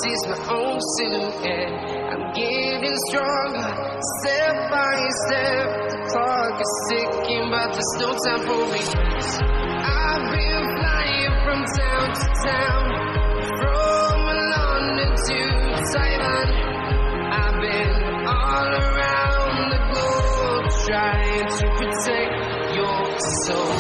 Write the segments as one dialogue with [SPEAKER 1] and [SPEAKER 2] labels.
[SPEAKER 1] is my own silhouette. I'm getting stronger, step by step. The clock is ticking, but there's no time for me. I've been flying from town to town, from London to Taiwan. I've been all around the globe, trying to protect your soul.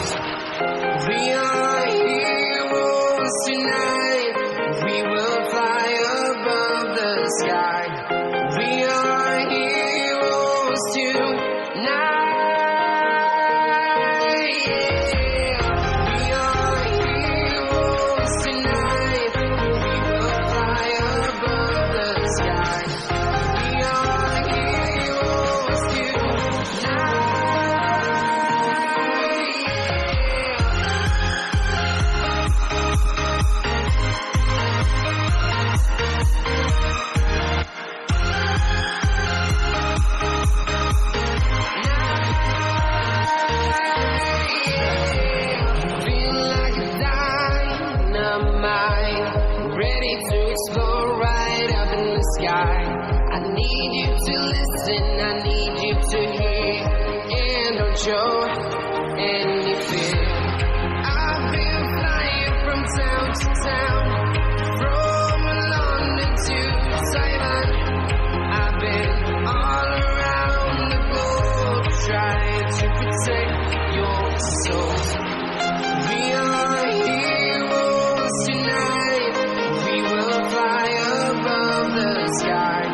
[SPEAKER 1] We are heroes tonight. We will fly above the sky. We are heroes tonight. Yeah. We are heroes tonight. We will fly above the sky. We are heroes tonight. Ready to explore right up in the sky. I need you to listen, I need you to hear, and don't show any fear. I've been flying from town to town, from London to Taiwan. I've been all around the globe, trying to protect your soul. We are heroes tonight. We will fly above the sky.